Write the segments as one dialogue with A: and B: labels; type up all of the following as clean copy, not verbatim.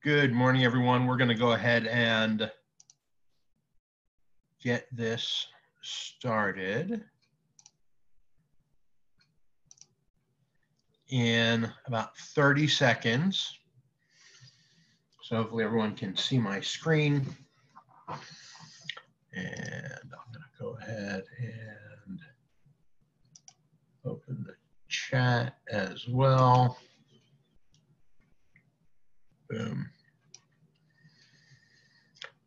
A: Good morning, everyone. We're going to go ahead and get this started in about 30 seconds. So hopefully everyone can see my screen. And I'm going to go ahead and open the chat as well. Boom.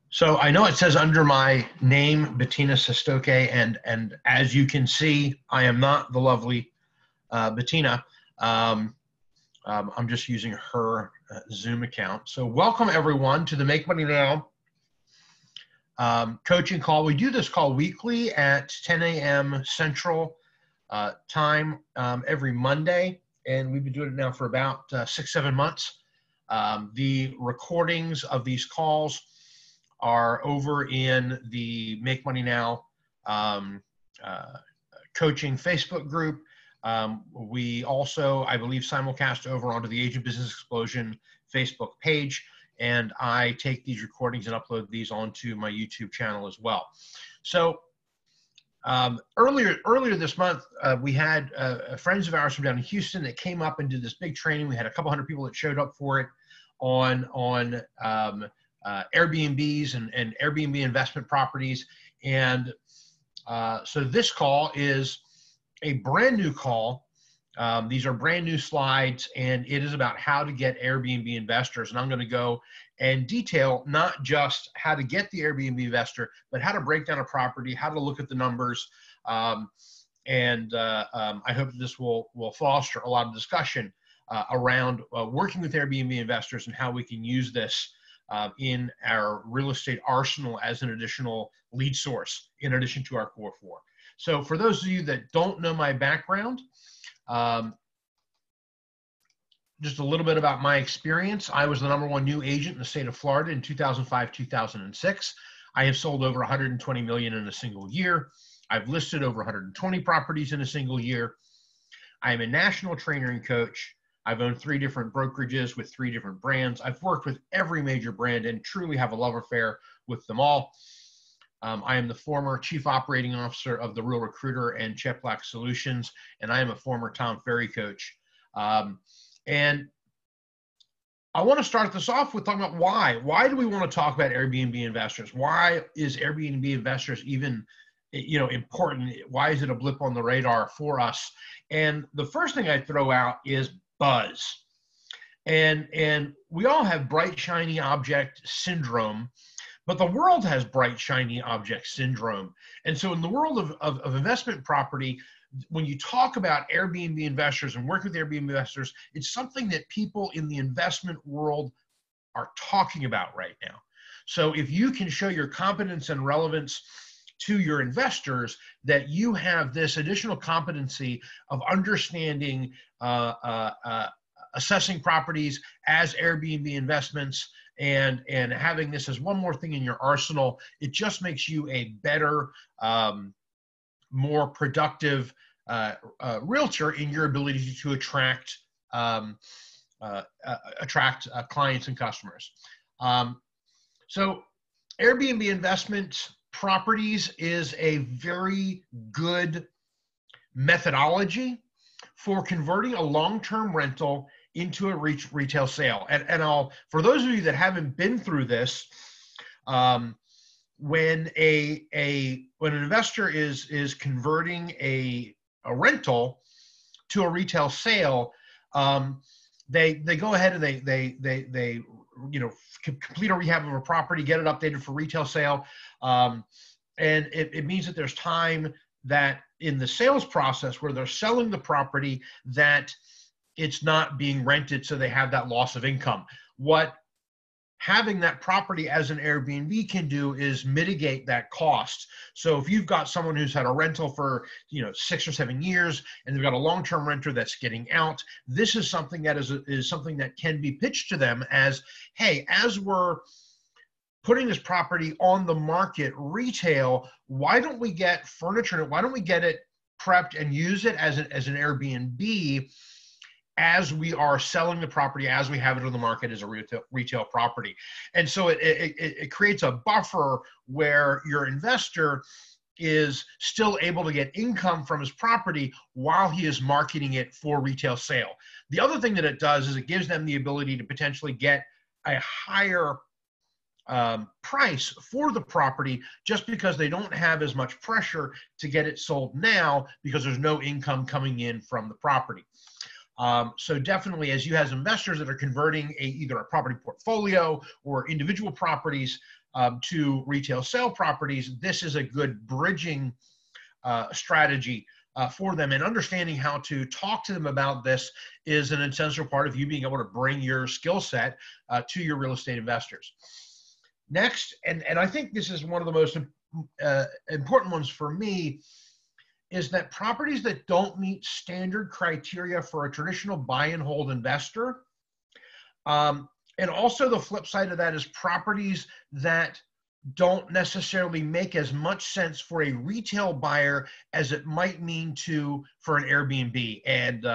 A: So I know it says under my name, Bettina Sestoke, and as you can see, I am not the lovely Bettina. I'm just using her Zoom account. So welcome everyone to the Make Money Now coaching call. We do this call weekly at 10 a.m. Central time every Monday, and we've been doing it now for about 6-7 months. The recordings of these calls are over in the Make Money Now coaching Facebook group. We also, I believe, simulcast over onto the Agent Business Explosion Facebook page, and I take these recordings and upload these onto my YouTube channel as well. So earlier this month, we had friends of ours from down in Houston that came up and did this big training. We had a couple hundred people that showed up for it on Airbnbs and AirBNB investment properties. And so this call is a brand new call. These are brand new slides, and it is about how to get Airbnb investors. And I'm going to go and detail not just how to get the Airbnb investor, but how to break down a property, how to look at the numbers. I hope this will foster a lot of discussion around working with Airbnb investors and how we can use this in our real estate arsenal as an additional lead source in addition to our core four. So for those of you that don't know my background, just a little bit about my experience. I was the #1 new agent in the state of Florida in 2005, 2006. I have sold over 120 million in a single year. I've listed over 120 properties in a single year. I am a national trainer and coach. I've owned 3 different brokerages with 3 different brands. I've worked with every major brand and truly have a love affair with them all. I am the former Chief Operating Officer of the Real Recruiter and Jet Black Solutions, and I am a former Tom Ferry coach. And I want to start this off with talking about why. Why do we want to talk about Airbnb investors? Why is Airbnb investors even, important? Why is it a blip on the radar for us? And the first thing I throw out is buzz. And we all have bright, shiny object syndrome, but the world has bright, shiny object syndrome. And so in the world of investment property, when you talk about Airbnb investors and work with Airbnb investors, it's something that people in the investment world are talking about right now. So if you can show your competence and relevance to your investors, that you have this additional competency of understanding, assessing properties as Airbnb investments, and having this as one more thing in your arsenal, it just makes you a better, more productive realtor in your ability to attract clients and customers. So Airbnb investment properties is a very good methodology for converting a long-term rental into a retail sale. And for those of you that haven't been through this, when an investor is converting a rental to a retail sale, they go ahead and they complete a rehab of a property, get it updated for retail sale, and it means that there's time that in the sales process where they're selling the property that it's not being rented, so they have that loss of income. What having that property as an Airbnb can do is mitigate that cost. So if you've got someone who's had a rental for 6 or 7 years and they've got a long-term renter that's getting out, this is something that is something that can be pitched to them as, hey, as we're putting this property on the market retail, why don't we get furniture? Why don't we get it prepped and use it as an Airbnb as we are selling the property, as we have it on the market as a retail property. And so it creates a buffer where your investor is still able to get income from his property while he is marketing it for retail sale. The other thing that it does is it gives them the ability to potentially get a higher price for the property, just because they don't have as much pressure to get it sold now because there's no income coming in from the property. So definitely, as you have investors that are converting either a property portfolio or individual properties to retail sale properties, this is a good bridging strategy for them. And understanding how to talk to them about this is an essential part of you being able to bring your skill set to your real estate investors. Next, and I think this is one of the most important ones for me, is that properties that don't meet standard criteria for a traditional buy and hold investor, and also the flip side of that is properties that don't necessarily make as much sense for a retail buyer as it might mean for an Airbnb. And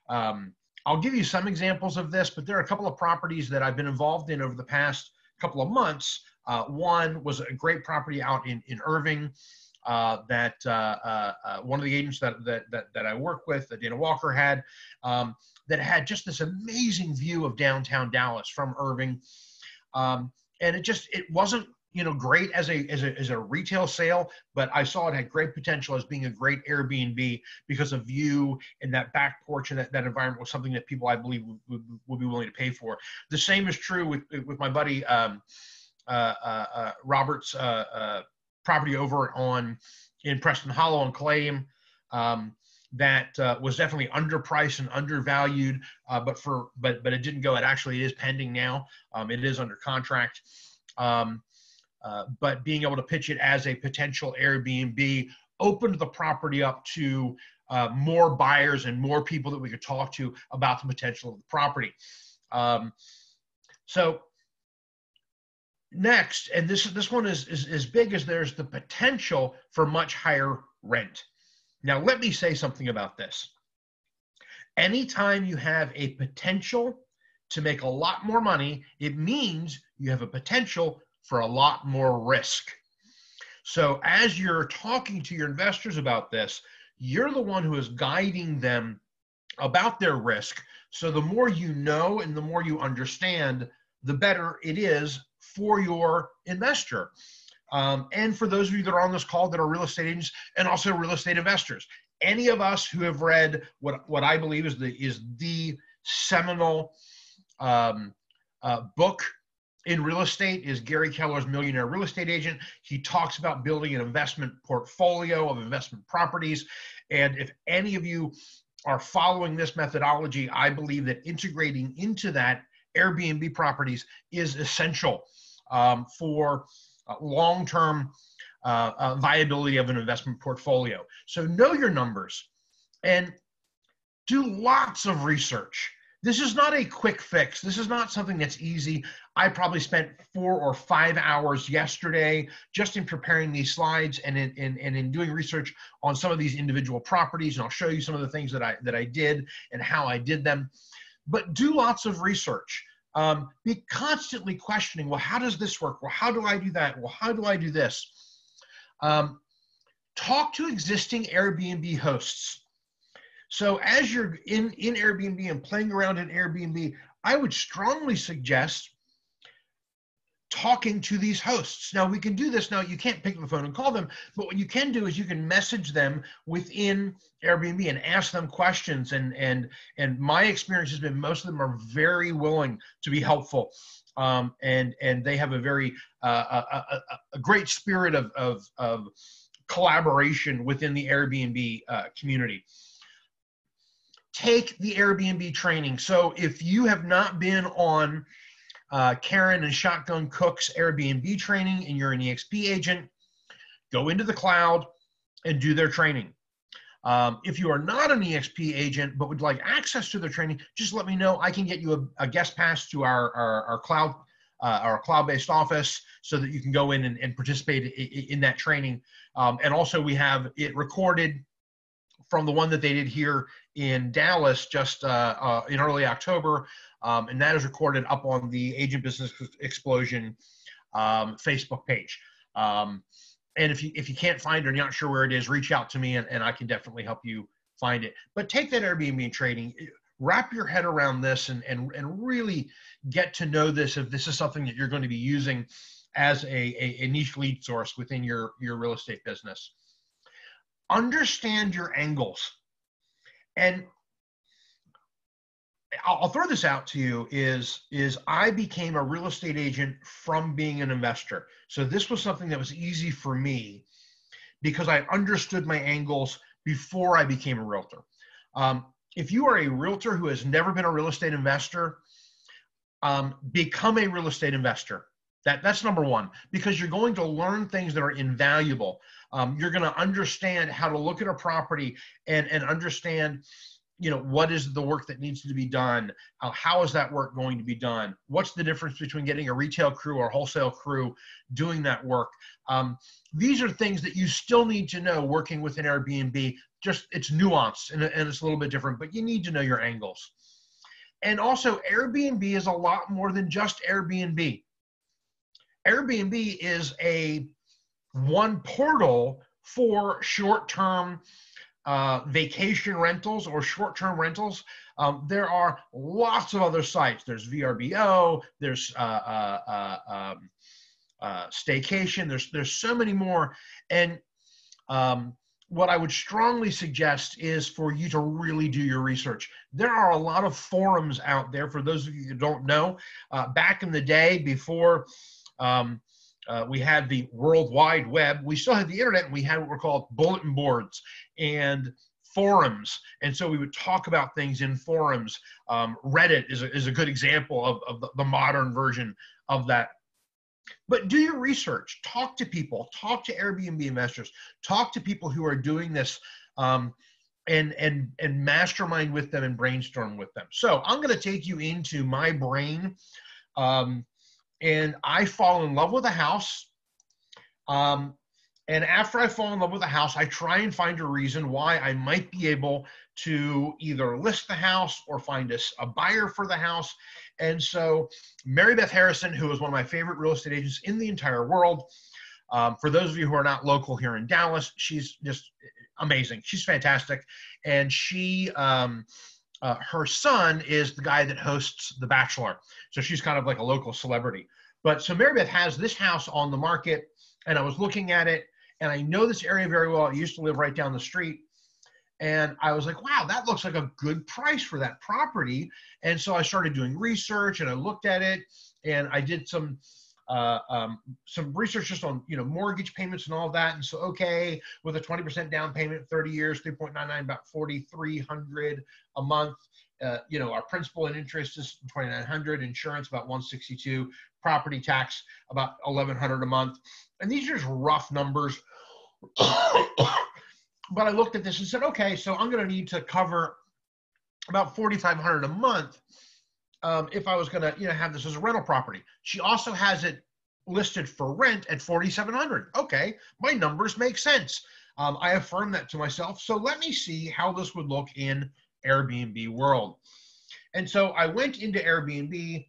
A: I'll give you some examples of this, but there are a couple of properties that I've been involved in over the past couple of months. One was a great property out in Irving that one of the agents that I work with, Dana Walker, had, that had just this amazing view of downtown Dallas from Irving. And it wasn't, great as a retail sale, but I saw it had great potential as being a great Airbnb because of view and that back porch and that environment was something that people, I believe, would be willing to pay for. The same is true with my buddy Robert's property over in Preston Hollow on Claim. That was definitely underpriced and undervalued, but it didn't go. It actually is pending now. It is under contract. But being able to pitch it as a potential Airbnb opened the property up to more buyers and more people that we could talk to about the potential of the property. So next, and this one is big, as there's the potential for much higher rent. Now, let me say something about this. Anytime you have a potential to make a lot more money, it means you have a potential for a lot more risk. So as you're talking to your investors about this, you're the one who is guiding them about their risk. So the more you know and the more you understand, the better it is for your investor. And for those of you that are on this call that are real estate agents and also real estate investors, any of us who have read what I believe is the seminal book in real estate is Gary Keller's Millionaire Real Estate Agent. He talks about building an investment portfolio of investment properties. And if any of you are following this methodology, I believe that integrating into that Airbnb properties is essential for long-term viability of an investment portfolio. So know your numbers and do lots of research. This is not a quick fix. This is not something that's easy. I probably spent 4 or 5 hours yesterday just in preparing these slides and in doing research on some of these individual properties. And I'll show you some of the things that I did and how I did them. But do lots of research. Be constantly questioning, well, how does this work? Well, how do I do that? Well, how do I do this? Talk to existing Airbnb hosts. So as you're in Airbnb and playing around in Airbnb, I would strongly suggest talking to these hosts. Now, we can do this. Now, you can't pick up the phone and call them, but what you can do is you can message them within Airbnb and ask them questions. And my experience has been most of them are very willing to be helpful. And they have a very a great spirit of collaboration within the Airbnb community. Take the Airbnb training. So if you have not been on Karen and Shotgun Cook's Airbnb training and you're an EXP agent, go into the cloud and do their training. If you are not an EXP agent but would like access to their training, just let me know. I can get you a guest pass to our cloud-based office so that you can go in and participate in that training. And also we have it recorded from the one that they did here in Dallas just in early October, and that is recorded up on the Agent Business Explosion Facebook page. And if you can't find it or you're not sure where it is, reach out to me and I can definitely help you find it. But take that Airbnb trading, wrap your head around this and really get to know this if this is something that you're going to be using as a niche lead source within your real estate business. Understand your angles. And I'll throw this out to you is I became a real estate agent from being an investor. So this was something that was easy for me because I understood my angles before I became a realtor. If you are a realtor who has never been a real estate investor, become a real estate investor. That's number one, because you're going to learn things that are invaluable. You're going to understand how to look at a property and understand, what is the work that needs to be done? How is that work going to be done? What's the difference between getting a retail crew or a wholesale crew doing that work? These are things that you still need to know working with an Airbnb. Just it's nuanced and it's a little bit different, but you need to know your angles. And also, Airbnb is a lot more than just Airbnb. Airbnb is one portal for short-term vacation rentals or short-term rentals. There are lots of other sites. There's VRBO, there's Staycation, there's so many more. And what I would strongly suggest is for you to really do your research. There are a lot of forums out there, for those of you who don't know. Back in the day, before we had the World Wide Web, we still had the internet, and we had what were called bulletin boards and forums. And so we would talk about things in forums. Reddit is a good example of the modern version of that. But do your research, talk to people, talk to Airbnb investors, talk to people who are doing this, and mastermind with them and brainstorm with them. So I'm going to take you into my brain, and I fall in love with a house. And after I fall in love with a house, I try and find a reason why I might be able to either list the house or find a buyer for the house. And so Mary Beth Harrison, who is one of my favorite real estate agents in the entire world, for those of you who are not local here in Dallas, she's just amazing. She's fantastic. And she, her son is the guy that hosts The Bachelor. So she's kind of like a local celebrity. But so Mary Beth has this house on the market, and I was looking at it, and I know this area very well. I used to live right down the street. And I was like, wow, that looks like a good price for that property. And so I started doing research, and I looked at it, and I did some research just on, mortgage payments and all that. And so, okay, with a 20% down payment, 30 years, 3.99, about $4,300 a month. Our principal and interest is $2,900, insurance about $162, property tax about $1,100 a month. And these are just rough numbers. But I looked at this and said, okay, so I'm going to need to cover about $4,500 a month if I was going to, have this as a rental property. She also has it listed for rent at $4,700. Okay, my numbers make sense. I affirmed that to myself. So let me see how this would look in Airbnb world. And so I went into Airbnb,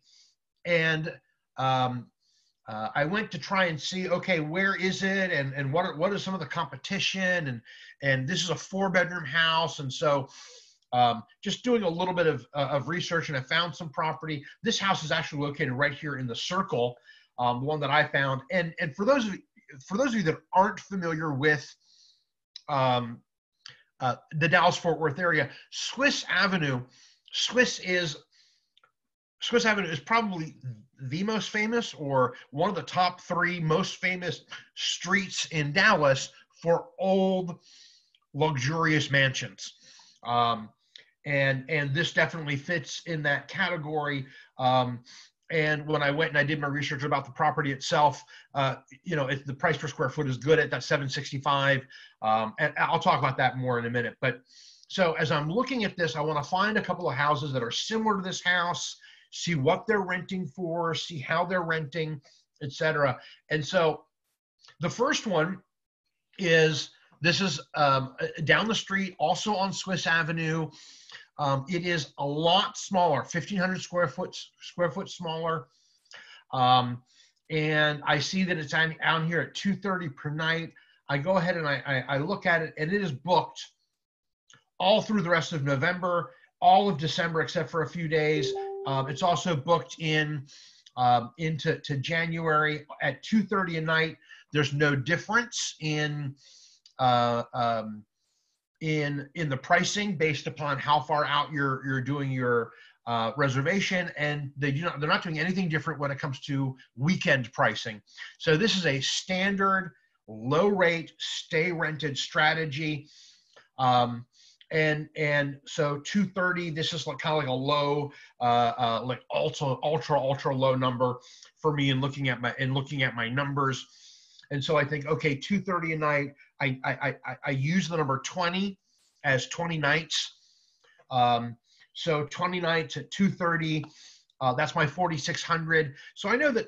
A: and I went to try and see, okay, where is it, and what is some of the competition, and this is a 4-bedroom house, and so just doing a little bit of research, and I found some property. This house is actually located right here in the Circle, the one that I found. And for those of you that aren't familiar with the Dallas-Fort Worth area, Swiss Avenue is probably the most famous, or one of the top 3 most famous streets in Dallas for old, luxurious mansions. And this definitely fits in that category. And when I went and I did my research about the property itself, the price per square foot is good at that $765. And I'll talk about that more in a minute. But so as I'm looking at this, I want to find a couple of houses that are similar to this house, see what they're renting for, see how they're renting, etc. And so the first one is This is down the street, also on Swiss Avenue. It is a lot smaller, 1,500 square foot smaller. And I see that it's out here at $230 per night. I go ahead and I look at it, and it is booked all through the rest of November, all of December except for a few days. It's also booked into January at $230 a night. There's no difference in the pricing based upon how far out you're doing your reservation, and they're not doing anything different when it comes to weekend pricing. So this is a standard low rate stay rented strategy. And so 230, this is like kind of like a low, like ultra low number for me in looking at my numbers. And so I think, okay, 230 a night. I use the number 20 as 20 nights. So 20 nights at 230. That's my 4,600. So I know that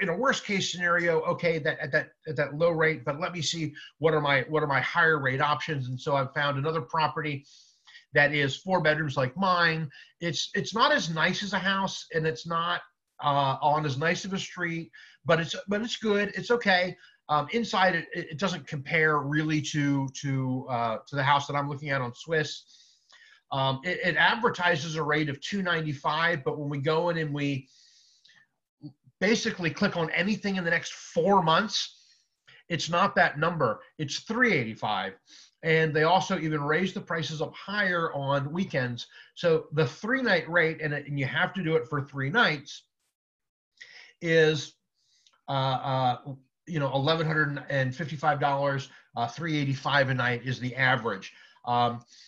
A: in a worst case scenario, okay, that at that low rate, but let me see what are my higher rate options. And so I've found another property that is 4 bedrooms like mine. It's not as nice as a house, and it's not on as nice of a street, but it's good. It's okay. Inside it doesn't compare really to the house that I'm looking at on Swiss. It advertises a rate of $295, but when we go in and we basically click on anything in the next 4 months, it's not that number. It's $385. And they also even raise the prices up higher on weekends. So the 3-night rate, and you have to do it for 3 nights, is $1,155. $385 a night is the average.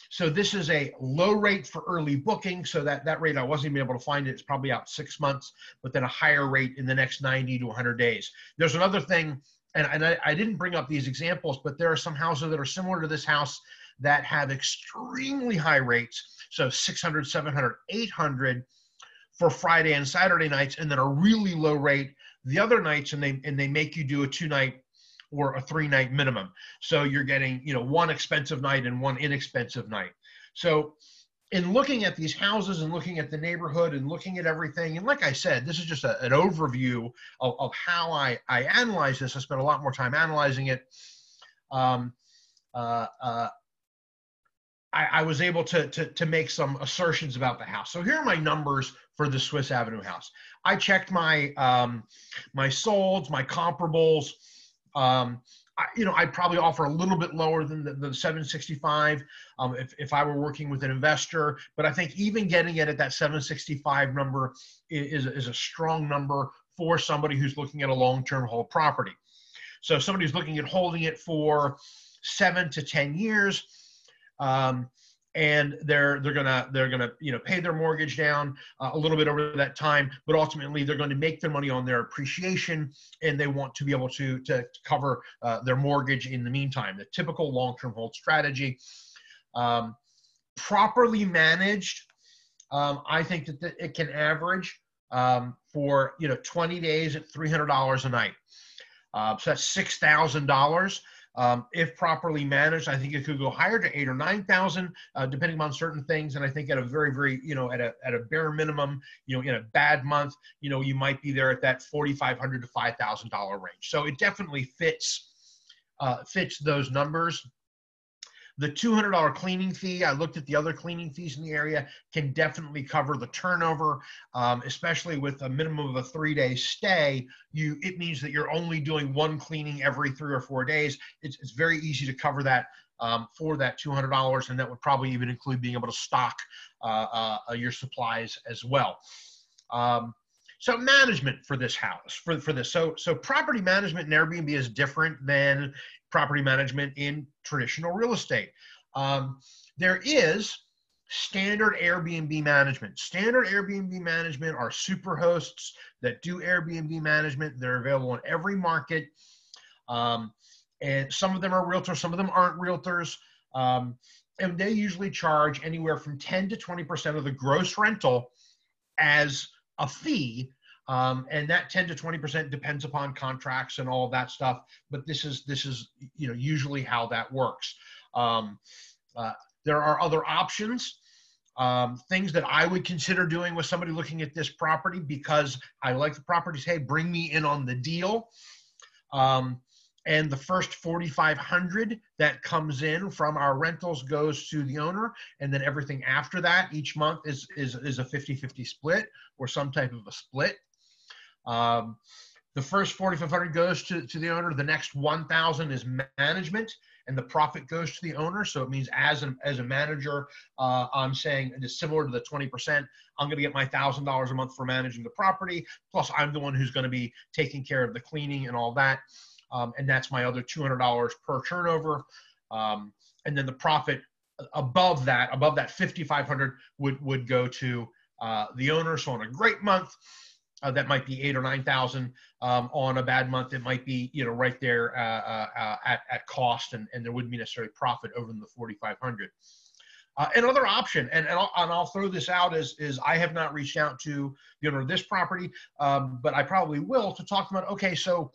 A: So this is a low rate for early booking. So that rate, I wasn't even able to find it. It's probably out 6 months, but then a higher rate in the next 90 to 100 days. There's another thing, and I didn't bring up these examples, but there are some houses that are similar to this house that have extremely high rates. So 600, 700, 800 for Friday and Saturday nights, and then a really low rate the other nights, and they make you do a 2-night or a 3-night minimum. So you're getting, one expensive night and one inexpensive night. So in looking at these houses and looking at the neighborhood and looking at everything, and like I said, this is just an overview of how I analyze this. I spent a lot more time analyzing it. I was able to make some assertions about the house. So here are my numbers for the Swiss Avenue house. I checked my my solds, my comparables. I'd probably offer a little bit lower than the 765 if I were working with an investor. But I think even getting it at that 765 number is a strong number for somebody who's looking at a long-term hold property. So if somebody's looking at holding it for 7 to 10 years, and they're gonna pay their mortgage down a little bit over that time, but ultimately they're going to make their money on their appreciation, and they want to be able to cover their mortgage in the meantime. The typical long-term hold strategy, properly managed, I think that it can average for 20 days at $300 a night. So that's $6,000. If properly managed, I think it could go higher to 8,000 or 9,000, depending on certain things. And I think at a very, very, at a bare minimum, in a bad month, you might be there at that $4,500 to $5,000 range. So it definitely fits those numbers. The $200 cleaning fee, I looked at the other cleaning fees in the area, can definitely cover the turnover, especially with a minimum of a 3-day stay. It means that you're only doing 1 cleaning every 3 or 4 days. It's very easy to cover that for that $200, and that would probably even include being able to stock your supplies as well. So management for this house, for this. So property management in Airbnb is different than property management in traditional real estate. There is standard Airbnb management. Standard Airbnb management are super hosts that do Airbnb management. They're available in every market. And some of them are realtors, some of them aren't realtors. And they usually charge anywhere from 10 to 20% of the gross rental as a fee And that 10 to 20% depends upon contracts and all of that stuff. But this is usually how that works. Um, there are other options. Things that I would consider doing with somebody looking at this property because I like the properties. Hey, bring me in on the deal. And the first $4,500 that comes in from our rentals goes to the owner, and then everything after that each month is a 50-50 split or some type of a split. The first $4,500 goes to the owner. The next $1,000 is management, and the profit goes to the owner. So it means as a manager, I'm saying it's similar to the 20%. I'm going to get my $1,000 a month for managing the property. Plus, I'm the one who's going to be taking care of the cleaning and all that. And that's my other $200 per turnover. And then the profit above that $5,500 would go to the owner. So on a great month, that might be $8,000 or $9,000. On a bad month, it might be right there at cost, and there wouldn't be necessarily profit over the $4,500. Another option, and I'll throw this out, is I have not reached out to the owner of this property, but I probably will, to talk about, okay, so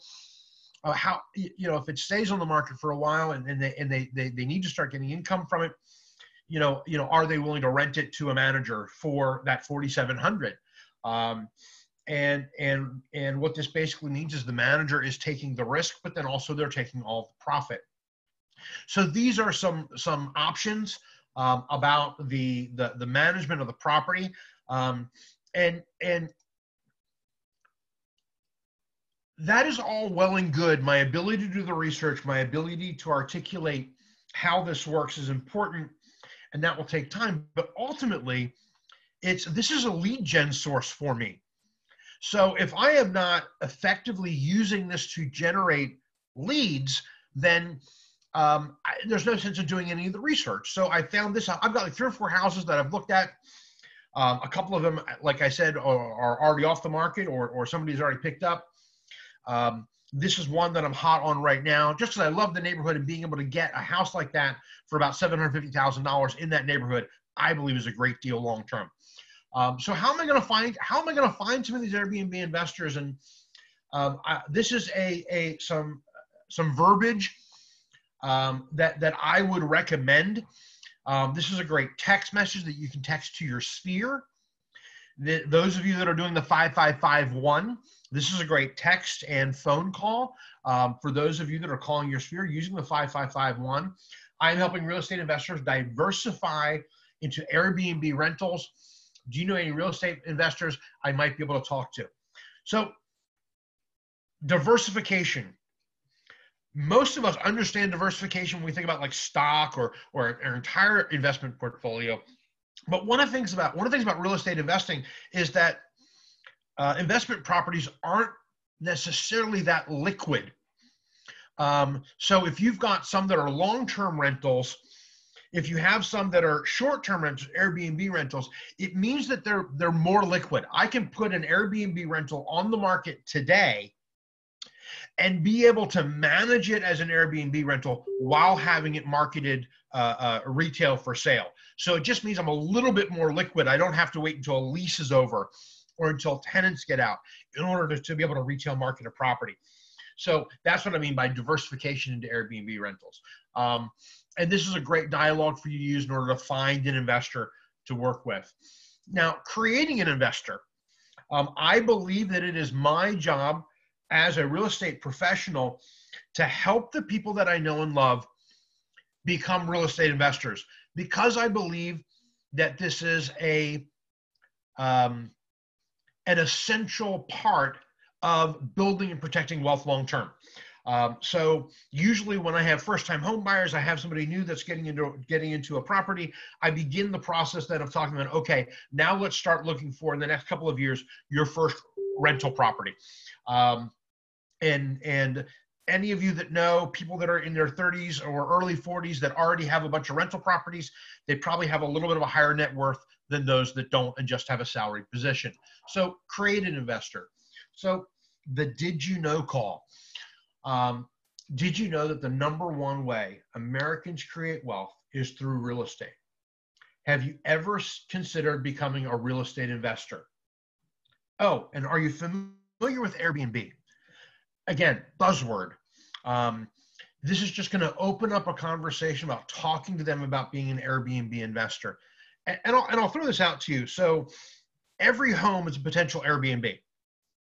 A: how, if it stays on the market for a while and they need to start getting income from it, are they willing to rent it to a manager for that $4,700? And what this basically means is the manager is taking the risk, but then also they're taking all the profit. So these are some options about the management of the property, and that is all well and good. My ability to do the research, my ability to articulate how this works is important, and that will take time. But ultimately, this is a lead gen source for me. So if I am not effectively using this to generate leads, then there's no sense in doing any of the research. So I found this. I've got like 3 or 4 houses that I've looked at. A couple of them, like I said, are already off the market, or somebody's already picked up. This is one that I'm hot on right now, just because I love the neighborhood, and being able to get a house like that for about $750,000 in that neighborhood, I believe is a great deal long term. So how am I going to find some of these Airbnb investors? And this is some verbiage that I would recommend. This is a great text message that you can text to your sphere. Those of you that are doing the 5551, this is a great text and phone call. For those of you that are calling your sphere using the 5551, I'm helping real estate investors diversify into Airbnb rentals. Do you know any real estate investors I might be able to talk to? So diversification. Most of us understand diversification when we think about like stock or our entire investment portfolio. But one of the things about real estate investing is that investment properties aren't necessarily that liquid. So if you've got some that are long-term rentals, if you have some that are short-term rentals, Airbnb rentals, it means that they're more liquid. I can put an Airbnb rental on the market today and be able to manage it as an Airbnb rental while having it marketed retail for sale. So it just means I'm a little bit more liquid. I don't have to wait until a lease is over or until tenants get out in order to be able to retail market a property. So that's what I mean by diversification into Airbnb rentals. And this is a great dialogue for you to use in order to find an investor to work with. Now, creating an investor, I believe that it is my job as a real estate professional to help the people that I know and love become real estate investors, because I believe that this is an essential part of building and protecting wealth long term. So usually when I have first-time home buyers, I have somebody new that's getting into a property, I begin the process then of talking about, okay, now let's start looking for, in the next couple of years, your first rental property. And any of you that know people that are in their 30s or early 40s that already have a bunch of rental properties, they probably have a little bit of a higher net worth than those that don't and just have a salary position. So create an investor. So the did you know call. Did you know that the #1 way Americans create wealth is through real estate? Have you ever considered becoming a real estate investor? Oh, and are you familiar with Airbnb? Again, buzzword. Um, this is just going to open up a conversation about talking to them about being an Airbnb investor. And I'll throw this out to you. So every home is a potential Airbnb.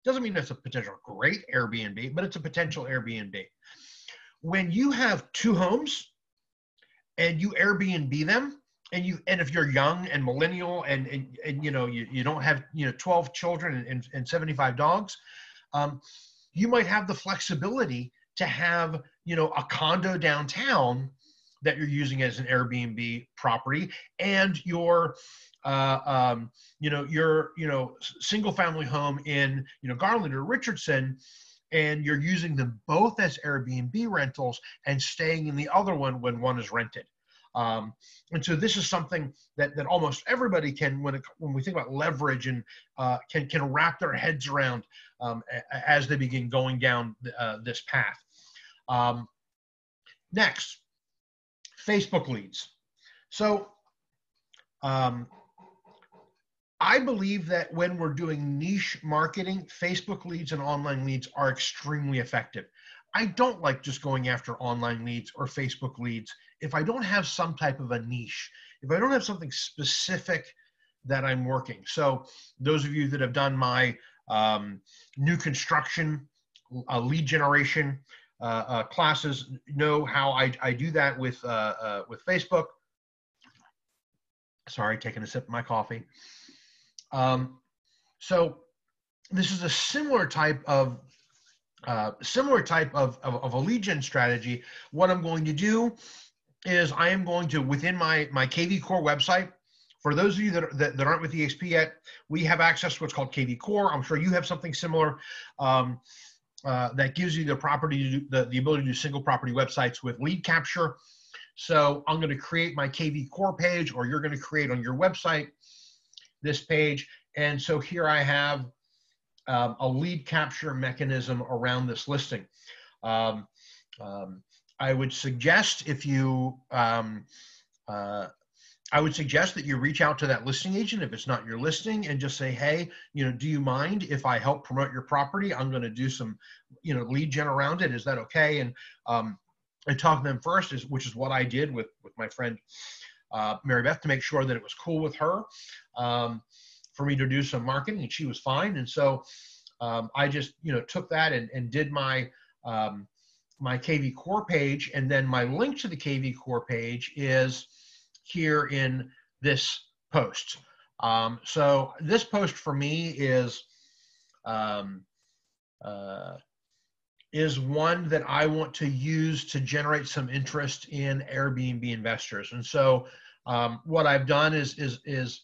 A: Doesn't mean it's a potential great Airbnb, but it's a potential Airbnb. When you have two homes and you Airbnb them, and if you're young and millennial and you don't have 12 children and 75 dogs, you might have the flexibility to have a condo downtown that you're using as an Airbnb property, and your single family home in Garland or Richardson, and you're using them both as Airbnb rentals and staying in the other one when one is rented. And so this is something that almost everybody can, when we think about leverage, and can wrap their heads around as they begin going down this path. Next, Facebook leads. So I believe that when we're doing niche marketing, Facebook leads and online leads are extremely effective. I don't like just going after online leads or Facebook leads if I don't have some type of a niche, if I don't have something specific that I'm working. So those of you that have done my new construction lead generation classes know how I do that with Facebook. Sorry, taking a sip of my coffee. So this is a similar type of a lead gen strategy. What I'm going to do is I am going to, within my KV Core website, for those of you that aren't with EXP yet, we have access to what's called KV Core. I'm sure you have something similar that gives you the ability to do single property websites with lead capture. So I'm going to create my KV Core page, or you're going to create on your website this page. And so here I have a lead capture mechanism around this listing. I would suggest that you reach out to that listing agent if it's not your listing, and just say, hey, do you mind if I help promote your property? I'm going to do some, lead gen around it. Is that okay? And talk to them first, which is what I did with my friend Mary Beth, to make sure that it was cool with her for me to do some marketing, and she was fine. And so I just took that and did my my KV Core page, and then my link to the KV Core page is here in this post. So this post for me is one that I want to use to generate some interest in Airbnb investors. And so what I've done is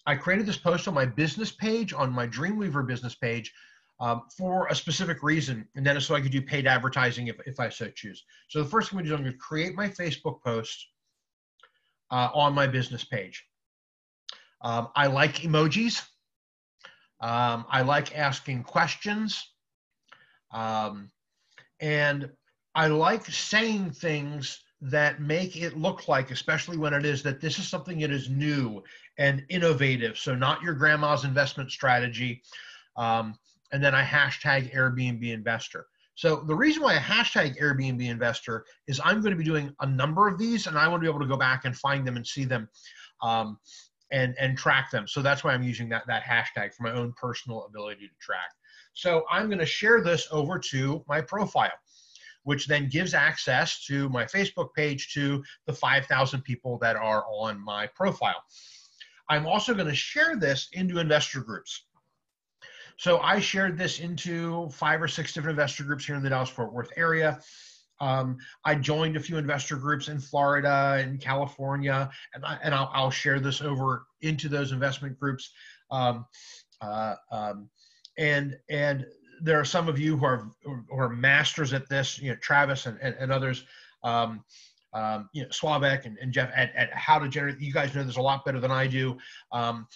A: I created this post on my business page, on my Dreamweaver business page, for a specific reason, and that is so I could do paid advertising if I so choose. So the first thing I'm going to do, I'm going to create my Facebook post on my business page. I like emojis. I like asking questions. And I like saying things that make it look like, especially when it is, that this is something that is new and innovative. So not your grandma's investment strategy. And then I hashtag Airbnb Investor. So the reason why I hashtag Airbnb Investor is I'm going to be doing a number of these, and I want to be able to go back and find them and see them and track them. So that's why I'm using that hashtag for my own personal ability to track. So I'm going to share this over to my profile, which then gives access to my Facebook page to the 5,000 people that are on my profile. I'm also going to share this into investor groups. So I shared this into 5 or 6 different investor groups here in the Dallas-Fort Worth area. I joined a few investor groups in Florida and California, and I'll share this over into those investment groups. And there are some of you who are masters at this, Travis and others, Slavek and Jeff at how to generate. You guys know this a lot better than I do. I'm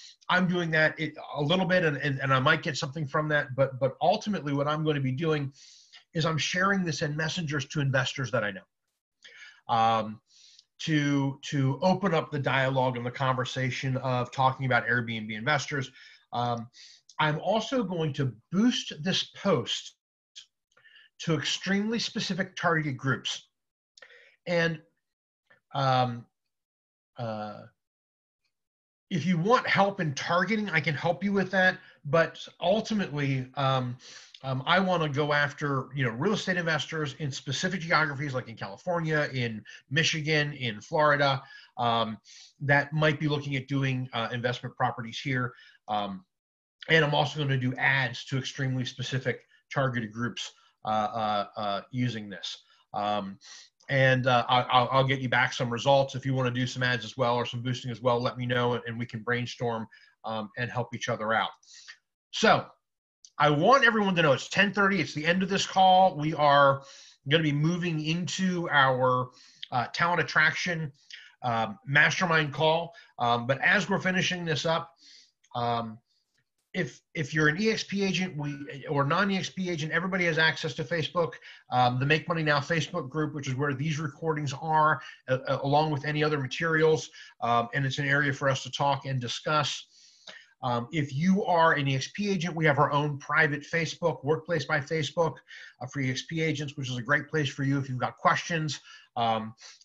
A: doing that a little bit, and I might get something from that, but ultimately what I'm going to be doing is I'm sharing this in messengers to investors that I know, to open up the dialogue and the conversation of talking about Airbnb investors. I'm also going to boost this post to extremely specific target groups. And if you want help in targeting, I can help you with that. But ultimately, I want to go after, real estate investors in specific geographies, like in California, in Michigan, in Florida, that might be looking at doing investment properties here. And I'm also going to do ads to extremely specific targeted groups using this. I'll get you back some results. If you want to do some ads as well or some boosting as well, let me know, and we can brainstorm and help each other out. So I want everyone to know it's 10:30. It's the end of this call. We are going to be moving into our talent attraction mastermind call. But as we're finishing this up, if you're an EXP agent or non-EXP agent, everybody has access to Facebook, the Make Money Now Facebook group, which is where these recordings are, along with any other materials. And it's an area for us to talk and discuss. If you are an EXP agent, we have our own private Facebook, Workplace by Facebook, for EXP agents, which is a great place for you if you've got questions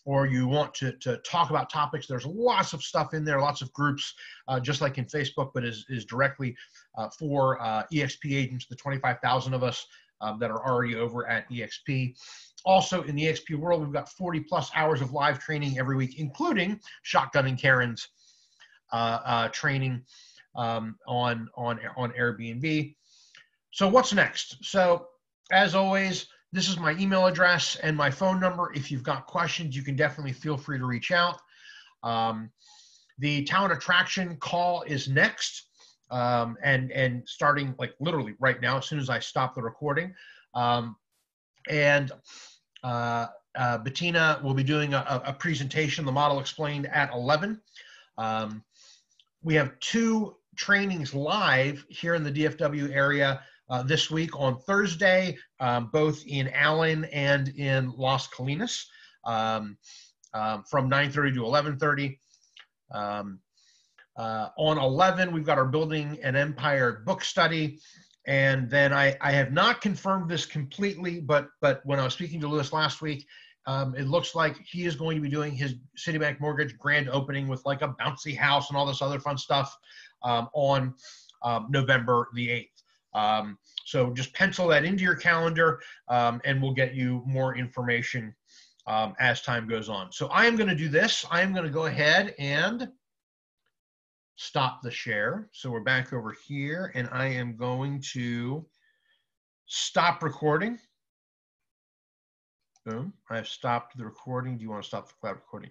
A: or you want to talk about topics. There's lots of stuff in there, lots of groups, just like in Facebook, but is directly for EXP agents, the 25,000 of us that are already over at EXP. Also in the EXP world, we've got 40+ hours of live training every week, including Shotgun and Karen's training on AirBNB. So what's next? So as always, this is my email address and my phone number. If you've got questions, you can definitely feel free to reach out. The talent attraction call is next, and starting like literally right now, as soon as I stop the recording. Bettina will be doing a presentation, the model explained, at 11. We have 2 trainings live here in the DFW area this week on Thursday, both in Allen and in Las Colinas, from 9:30 to 11:30. On 11, we've got our Building an Empire book study. And then I have not confirmed this completely, but when I was speaking to Lewis last week, it looks like he is going to be doing his Citibank Mortgage grand opening with like a bouncy house and all this other fun stuff on November the 8th. So just pencil that into your calendar, and we'll get you more information as time goes on. So I am going to do this. I am going to go ahead and stop the share. So we're back over here, and I am going to stop recording. Boom. I've stopped the recording. Do you want to stop the cloud recording?